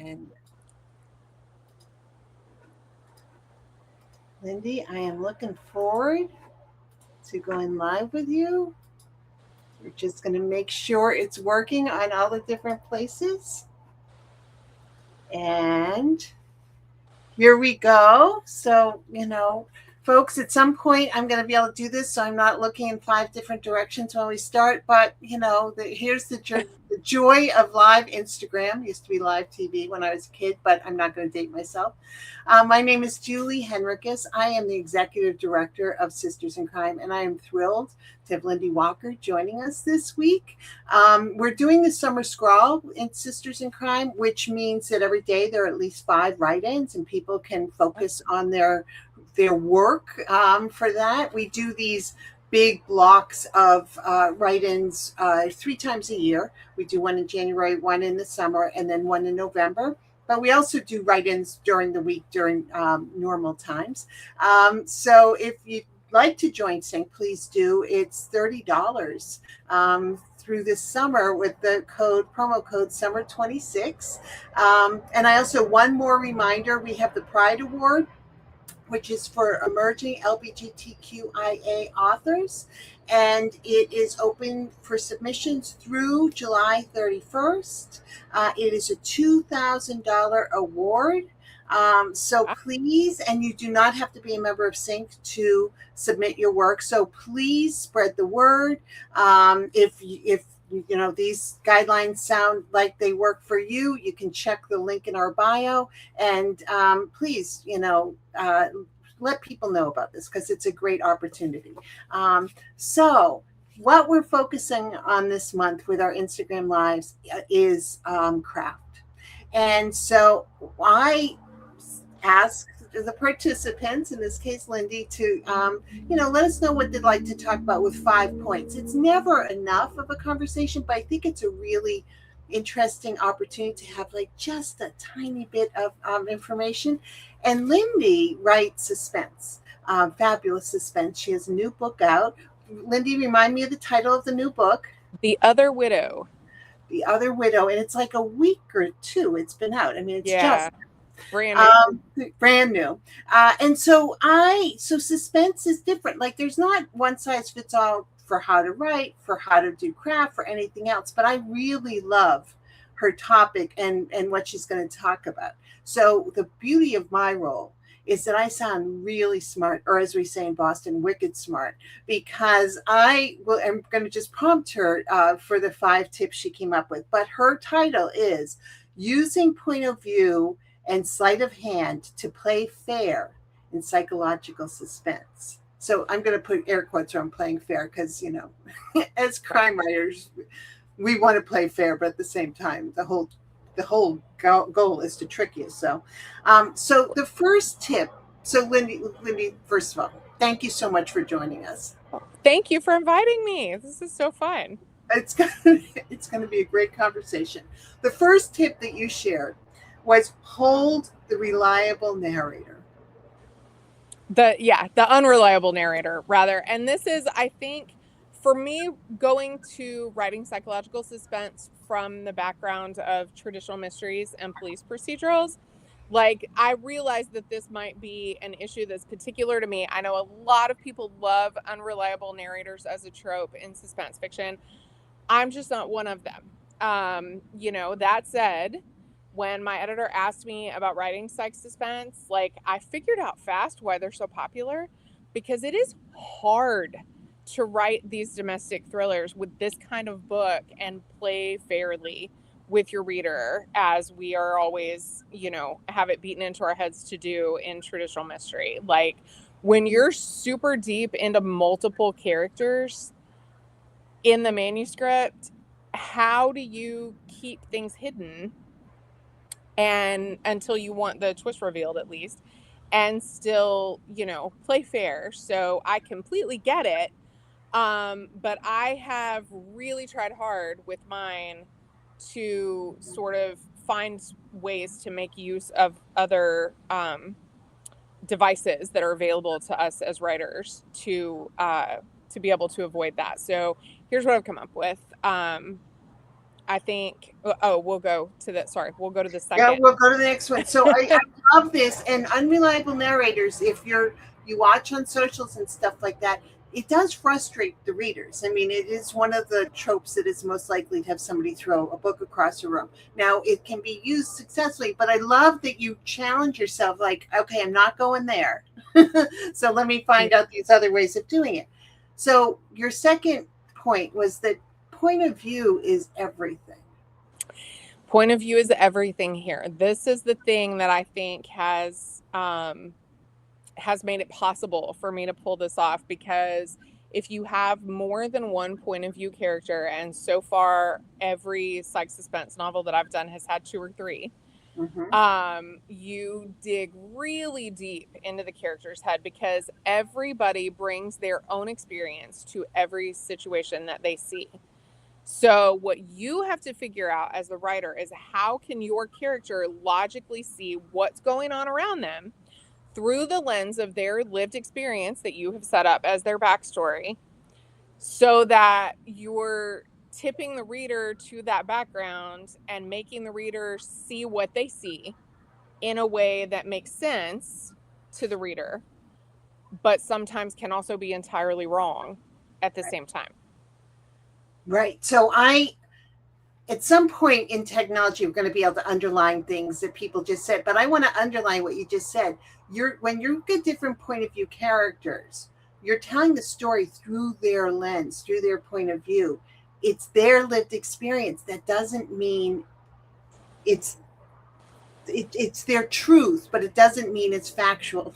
And LynDee, I am looking forward to going live with you. We're just going to make sure it's working on all the different places. And here we go. So, folks, at some point I'm going to be able to do this so I'm not looking in 5 different directions when we start. But, here's the joy of live Instagram. Used to be live TV when I was a kid, but I'm not going to date myself. My name is Julie Henricus. I am the executive director of Sisters in Crime, and I am thrilled to have LynDee Walker joining us this week. We're doing the summer scrawl in Sisters in Crime, which means that every day there are at least 5 write-ins, and people can focus on their work for that. We do these big blocks of write-ins 3 times a year. We do one in January, one in the summer, and then one in November. But we also do write-ins during the week during normal times. So if you'd like to join SinC, please do. It's $30 through this summer with the promo code summer26. And I also, one more reminder, we have the Pride Award, which is for emerging LGBTQIA authors. And it is open for submissions through July 31st. It is a $2,000 award. So please, and you do not have to be a member of SinC to submit your work. So please spread the word. If these guidelines sound like they work for you, you can check the link in our bio, and please, let people know about this because it's a great opportunity. So what we're focusing on this month with our Instagram lives is craft. And so I ask the participants, in this case LynDee, to let us know what they'd like to talk about with 5 points. It's never enough of a conversation, but I think it's a really interesting opportunity to have just a tiny bit of information. And LynDee writes Suspense, fabulous Suspense. She has a new book out. LynDee, remind me of the title of the new book. The Other Widow. The Other Widow, and it's like a week or 2 it's been out. I mean, it's just brand new. And so Suspense is different. There's not one size fits all for how to write, for how to do craft, for anything else. But I really love her topic and what she's going to talk about. So the beauty of my role is that I sound really smart, or as we say in Boston, wicked smart, because am going to just prompt her for the 5 tips she came up with. But her title is Using Point of View and Sleight of Hand to Play Fair in Psychological Suspense. So I'm going to put air quotes around playing fair because, as crime writers, we want to play fair, but at the same time, the whole goal is to trick you. So the first tip. So LynDee, first of all, thank you so much for joining us. Thank you for inviting me. This is so fun. It's going to be a great conversation. The first tip that you shared was hold the reliable narrator. The unreliable narrator, rather. And this is, I think, for me, going to writing psychological suspense from the background of traditional mysteries and police procedurals, I realized that this might be an issue that's particular to me. I know a lot of people love unreliable narrators as a trope in suspense fiction. I'm just not one of them. That said, when my editor asked me about writing psych suspense, I figured out fast why they're so popular, because it is hard to write these domestic thrillers with this kind of book and play fairly with your reader, as we are always, have it beaten into our heads to do in traditional mystery. When you're super deep into multiple characters in the manuscript, how do you keep things hidden and until you want the twist revealed, at least, and still, play fair? So I completely get it. But I have really tried hard with mine to sort of find ways to make use of other devices that are available to us as writers to be able to avoid that. So here's what I've come up with. I think, we'll go to the, sorry, we'll go to the Yeah, second. we'll go to the next one. So I love this. And unreliable narrators, if you watch on socials and stuff like that, it does frustrate the readers. I mean, it is one of the tropes that is most likely to have somebody throw a book across a room. Now, it can be used successfully, but I love that you challenge yourself, like, okay, I'm not going there. So let me find out these other ways of doing it. So your second point was that point of view is everything. Point of view is everything here. This is the thing that I think has made it possible for me to pull this off, because if you have more than one point of view character, and so far every psych suspense novel that I've done has had 2 or 3, you dig really deep into the character's head, because everybody brings their own experience to every situation that they see. So what you have to figure out as the writer is, how can your character logically see what's going on around them through the lens of their lived experience that you have set up as their backstory, so that you're tipping the reader to that background and making the reader see what they see in a way that makes sense to the reader, but sometimes can also be entirely wrong at the same time. Right. So at some point in technology, we're going to be able to underline things that people just said, but I want to underline what you just said. When you get different point of view characters, you're telling the story through their lens, through their point of view. It's their lived experience. That doesn't mean it's their truth, but it doesn't mean it's factual.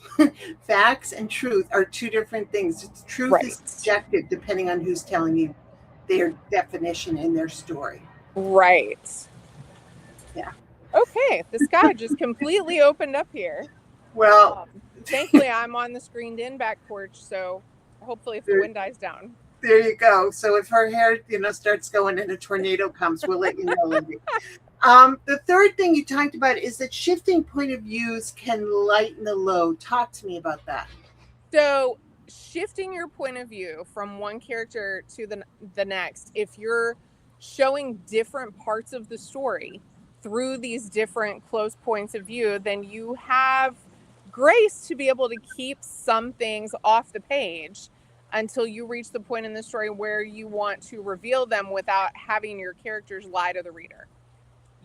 Facts and truth are 2 different things. Truth is subjective depending on who's telling you their definition in their story. Right. Yeah. Okay, the sky just completely opened up here. Well, thankfully I'm on the screened in back porch, so hopefully if the wind dies down. There you go. So if her hair, starts going and a tornado comes, we'll let you know, LynDee. The third thing you talked about is that shifting point of views can lighten the load. Talk to me about that. So shifting your point of view from one character to the next, if you're showing different parts of the story through these different close points of view, then you have grace to be able to keep some things off the page until you reach the point in the story where you want to reveal them without having your characters lie to the reader.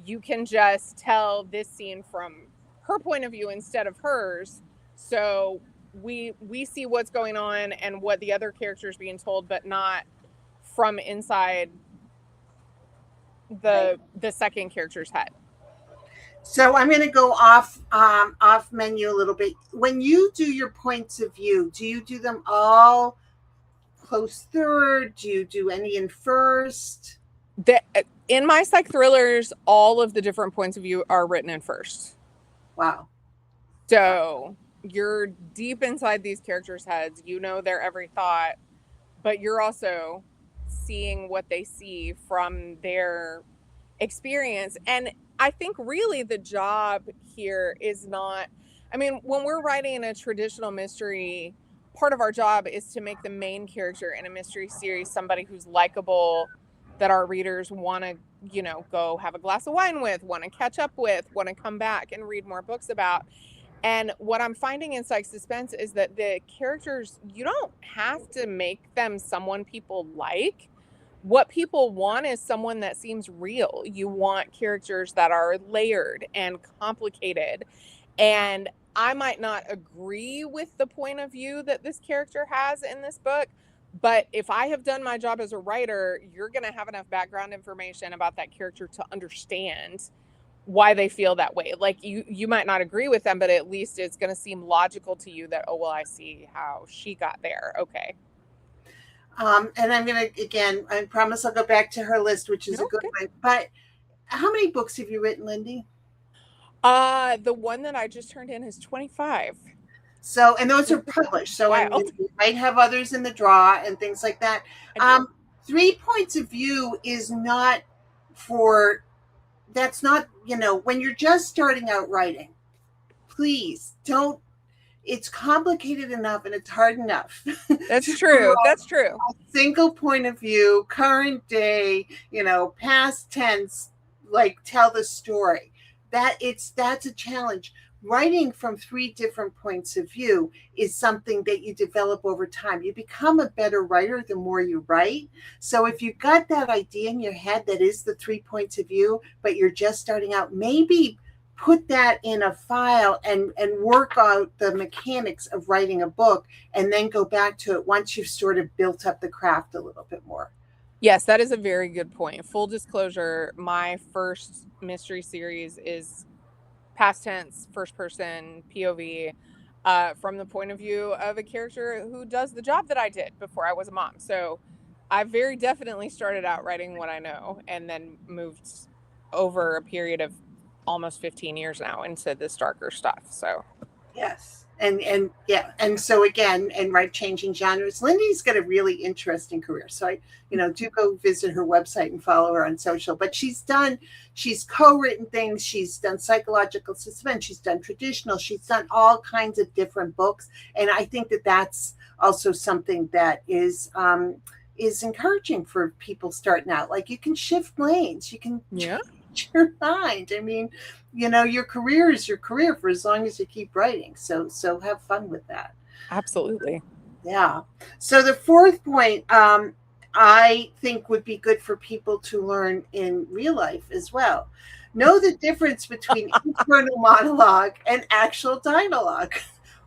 You can just tell this scene from her point of view instead of hers, so we see what's going on and what the other character is being told, but not from inside the second character's head. So I'm going to go off menu a little bit. When you do your points of view, do you do them all close third? Do you do any in first? In my psych thrillers, all of the different points of view are written in first. Wow. So you're deep inside these characters' heads. You know their every thought, but you're also seeing what they see from their experience. And I think really the job here is not, I mean, when we're writing a traditional mystery, part of our job is to make the main character in a mystery series somebody who's likable, that our readers want to, go have a glass of wine with, want to catch up with, want to come back and read more books about. And what I'm finding in psych suspense is that the characters, you don't have to make them someone people like. What people want is someone that seems real. You want characters that are layered and complicated. And I might not agree with the point of view that this character has in this book, but if I have done my job as a writer, you're going to have enough background information about that character to understand why they feel that way. Like you might not agree with them, but at least it's going to seem logical to you that, oh, well, I see how she got there. Okay. And I'm going to, again, I promise I'll go back to her list, which is a good one. But how many books have you written, LynDee? The one that I just turned in is 25. So, and those are published. So you might have others in the draw and things like that. 3 points of view is not that's not, when you're just starting out writing, please don't, it's complicated enough and it's hard enough. That's true. That's true. A single point of view, current day, past tense, like tell the story. That's a challenge. Writing from 3 different points of view is something that you develop over time. You become a better writer the more you write. So if you've got that idea in your head that is the 3 points of view, but you're just starting out, maybe put that in a file and work out the mechanics of writing a book, and then go back to it once you've sort of built up the craft a little bit more. Yes, that is a very good point. Full disclosure, my first mystery series is past tense, first person, POV, from the point of view of a character who does the job that I did before I was a mom. So I very definitely started out writing what I know and then moved over a period of almost 15 years now into this darker stuff. So yes. And so again, and changing genres. LynDee's got a really interesting career. So I, do go visit her website and follow her on social. But she's co-written things. She's done psychological suspense. She's done traditional. She's done all kinds of different books. And I think that that's also something that is encouraging for people starting out. Like, you can shift lanes. You can change your mind. I mean, your career is your career for as long as you keep writing. So have fun with that. Absolutely. Yeah. So the 4th point, I think would be good for people to learn in real life as well. Know the difference between internal monologue and actual dialogue.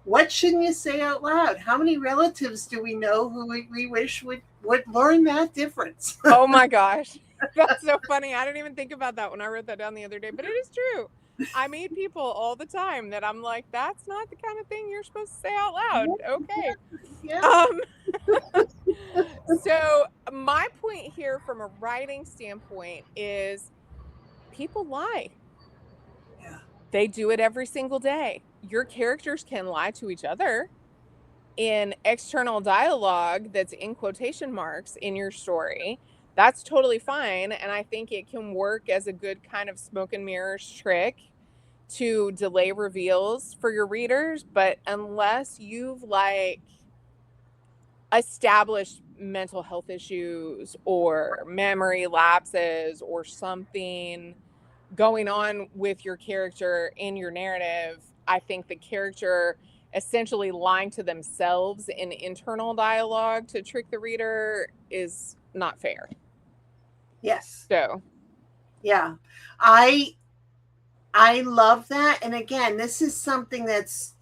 What shouldn't you say out loud? How many relatives do we know who we wish would learn that difference? Oh my gosh. That's so funny. I didn't even think about that when I wrote that down the other day, but it is true. I meet people all the time that I'm like, that's not the kind of thing you're supposed to say out loud. Okay. Yeah. So my point here from a writing standpoint is people lie. Yeah. They do it every single day. Your characters can lie to each other in external dialogue that's in quotation marks in your story. That's totally fine. And I think it can work as a good kind of smoke and mirrors trick to delay reveals for your readers. But unless you've established mental health issues or memory lapses or something going on with your character in your narrative, I think the character essentially lying to themselves in internal dialogue to trick the reader is not fair. Yes. So, yeah, I love that. And again, this is something that's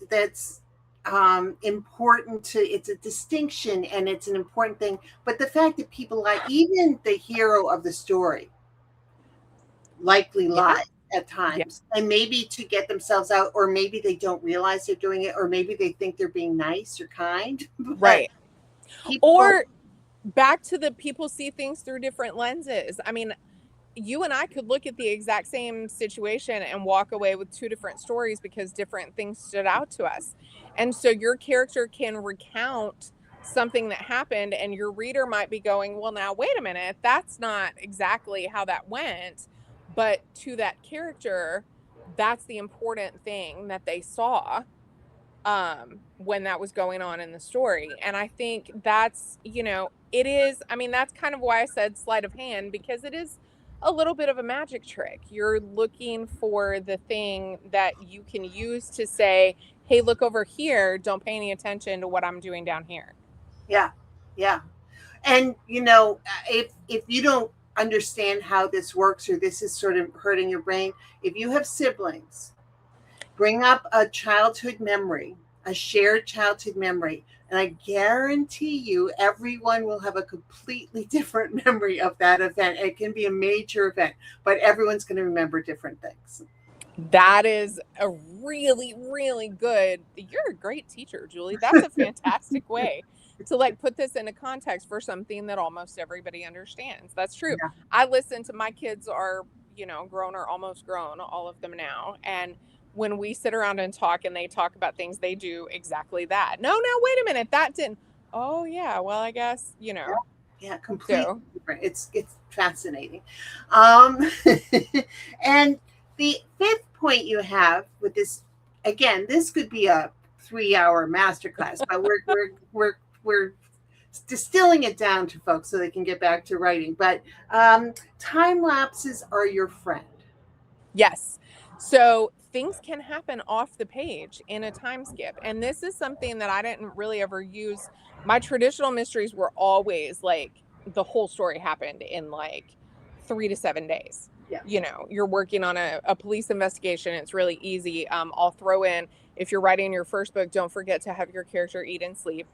important to, it's a distinction and it's an important thing. But the fact that people lie, even the hero of the story likely lie at times, and maybe to get themselves out, or maybe they don't realize they're doing it, or maybe they think they're being nice or kind. Right. Or back to the people see things through different lenses. I mean, you and I could look at the exact same situation and walk away with 2 different stories because different things stood out to us. And so your character can recount something that happened and your reader might be going, well, now, wait a minute, that's not exactly how that went. But to that character, that's the important thing that they saw when that was going on in the story. And I think that's, it is, I mean, that's kind of why I said sleight of hand, because it is a little bit of a magic trick. You're looking for the thing that you can use to say, hey, look over here. Don't pay any attention to what I'm doing down here. Yeah. Yeah. And, if you don't understand how this works, or this is sort of hurting your brain, if you have siblings, bring up a childhood memory, a shared childhood memory, and I guarantee you everyone will have a completely different memory of that event. It can be a major event, but everyone's going to remember different things. That is a really, really good, you're a great teacher, Julie. That's a fantastic way to put this into context for something that almost everybody understands. That's true. Yeah. I listen to, my kids are, grown or almost grown, all of them now. And when we sit around and talk and they talk about things, they do exactly that. No, wait a minute. That didn't. Oh yeah. Well, I guess, Yeah, completely different. It's fascinating. And the 5th point you have with this, again, this could be a 3-hour masterclass, but we're distilling it down to folks so they can get back to writing. But time lapses are your friend. Yes. So things can happen off the page in a time skip. And this is something that I didn't really ever use. My traditional mysteries were always like the whole story happened in like 3 to 7 days. Yeah. You know, you're working on a police investigation. It's really easy. I'll throw in, if you're writing your first book, don't forget to have your character eat and sleep.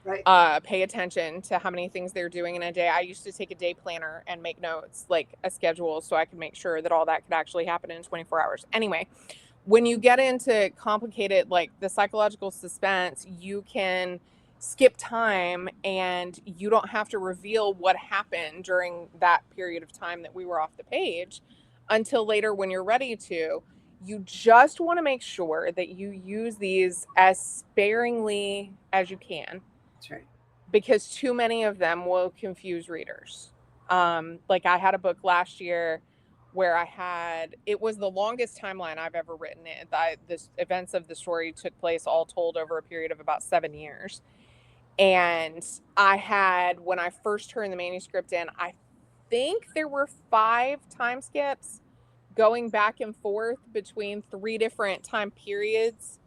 Right. Pay attention to how many things they're doing in a day. I used to take a day planner and make notes, like a schedule, so I could make sure that all that could actually happen in 24 hours. Anyway, when you get into complicated, like the psychological suspense, you can skip time and you don't have to reveal what happened during that period of time that we were off the page until later when you're ready to. You just want to make sure that you use these as sparingly as you can. That's right. Because too many of them will confuse readers. Like I had a book last year where it was the longest timeline I've ever written. The events of the story took place all told over a period of about 7 years. And when I first turned the manuscript in, I think there were 5 time skips going back and forth between 3 different time periods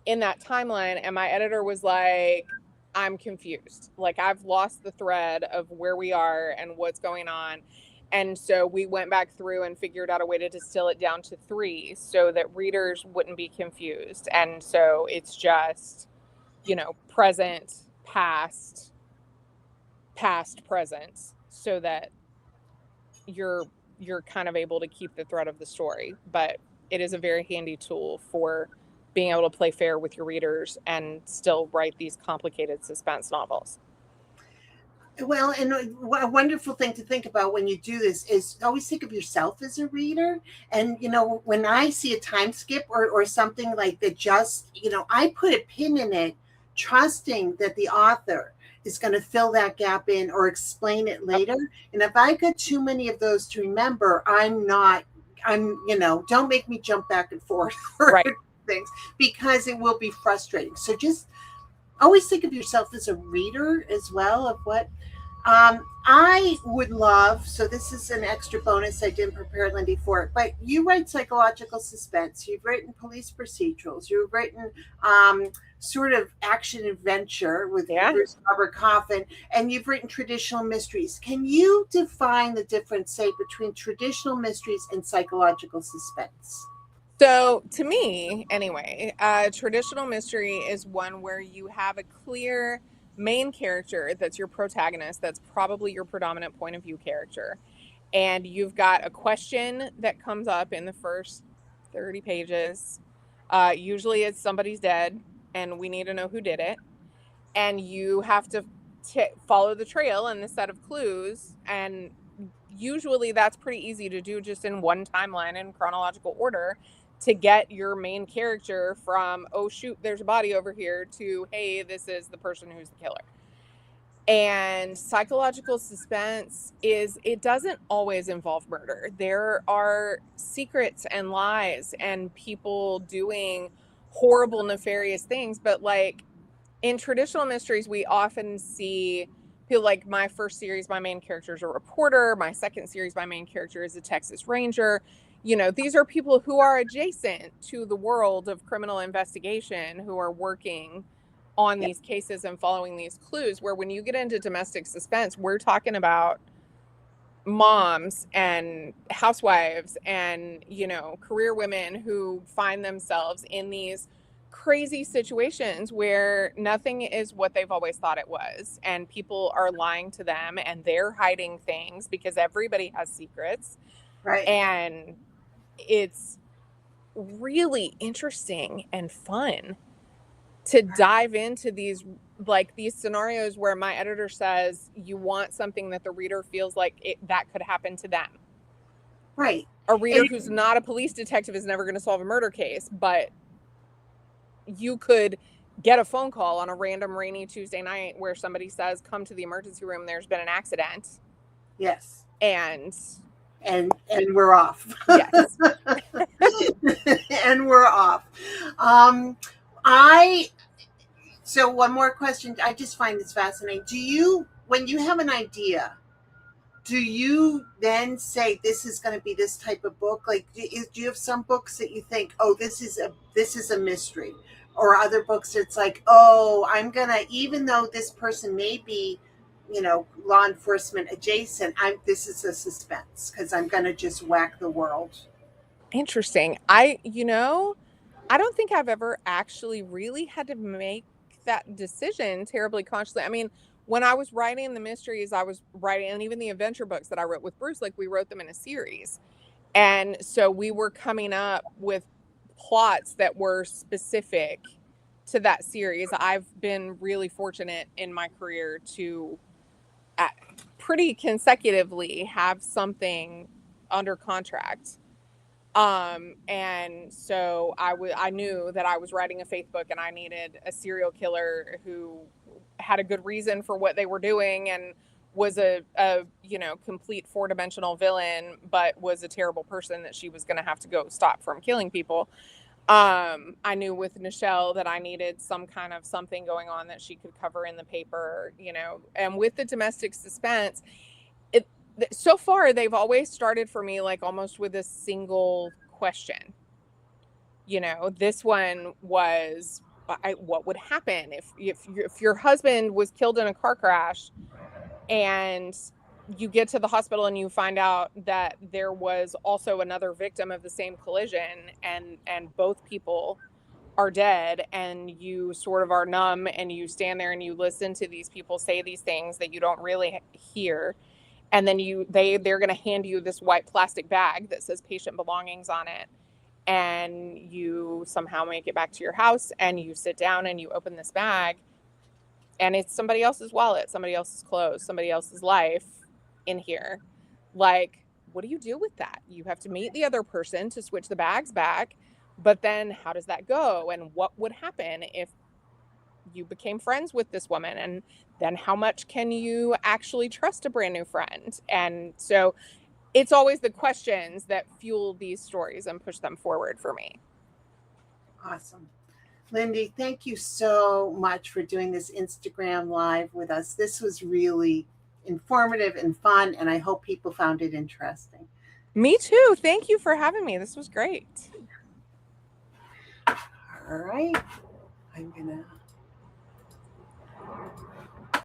in that timeline. And my editor was like, I'm confused. Like, I've lost the thread of where we are and what's going on. And so we went back through and figured out a way to distill it down to 3 so that readers wouldn't be confused. And so it's just, present, past, present, so that you're kind of able to keep the thread of the story. But it is a very handy tool for being able to play fair with your readers and still write these complicated suspense novels. Well, and a wonderful thing to think about when you do this is always think of yourself as a reader. And, when I see a time skip or something like that, just, I put a pin in it, trusting that the author is going to fill that gap in or explain it later. And if I get too many of those to remember, don't make me jump back and forth for things, because it will be frustrating. So just always think of yourself as a reader as well of what I would love. So this is an extra bonus. I didn't prepare LynDee for it, but you write psychological suspense. You've written police procedurals. You've written sort of action adventure with Bruce Robert Coffin, and you've written traditional mysteries. Can you define the difference, say, between traditional mysteries and psychological suspense? So to me, anyway, traditional mystery is one where you have a clear main character that's your protagonist, that's probably your predominant point of view character. And you've got a question that comes up in the first 30 pages. Usually it's somebody's dead and we need to know who did it. And you have to follow the trail and the set of clues. And usually that's pretty easy to do just in one timeline in chronological order, to get your main character from, oh shoot, there's a body over here, to, hey, this is the person who's the killer. And psychological suspense it doesn't always involve murder. There are secrets and lies and people doing horrible, nefarious things. But like in traditional mysteries, we often feel like my first series, my main character is a reporter. My second series, my main character is a Texas Ranger. These are people who are adjacent to the world of criminal investigation, who are working on these cases and following these clues, where when you get into domestic suspense, we're talking about moms and housewives and, career women who find themselves in these crazy situations where nothing is what they've always thought it was. And people are lying to them and they're hiding things, because everybody has secrets. Right. And it's really interesting and fun to dive into these scenarios where my editor says you want something that the reader feels like that could happen to them. Right. A reader who's not a police detective is never going to solve a murder case, but you could get a phone call on a random rainy Tuesday night where somebody says, come to the emergency room, there's been an accident. Yes. And we're off. Yes. And we're off. So one more question. I just find this fascinating. When you have an idea, do you then say this is going to be this type of book? Like, do you have some books that you think, oh, this is a mystery, or other books it's like, oh, I'm gonna, even though this person may be, law enforcement adjacent, this is a suspense because I'm gonna just whack the world. Interesting. I don't think I've ever actually really had to make that decision terribly consciously. I mean, when I was writing the mysteries, I was writing, and even the adventure books that I wrote with Bruce, like we wrote them in a series. And so we were coming up with plots that were specific to that series. I've been really fortunate in my career to pretty consecutively have something under contract. And so I knew that I was writing a faith book and I needed a serial killer who had a good reason for what they were doing and was a complete four-dimensional villain, but was a terrible person that she was going to have to go stop from killing people. I knew with Nichelle that I needed some kind of something going on that she could cover in the paper, and with the domestic suspense, so far they've always started for me like almost with a single question. This one was, what would happen if your husband was killed in a car crash and you get to the hospital and you find out that there was also another victim of the same collision, and both people are dead, and you sort of are numb and you stand there and you listen to these people say these things that you don't really hear, and then they're going to hand you this white plastic bag that says patient belongings on it, and you somehow make it back to your house and you sit down and you open this bag and it's somebody else's wallet, somebody else's clothes, somebody else's life in here. Like, what do you do with that? You have to meet the other person to switch the bags back, but then how does that go, and what would happen if you became friends with this woman, and then how much can you actually trust a brand new friend? And so it's always the questions that fuel these stories and push them forward for me. Awesome. LynDee, thank you so much for doing this Instagram live with us. This was really informative and fun, and I hope people found it interesting. Me too. Thank you for having me. This was great. All right. I'm going to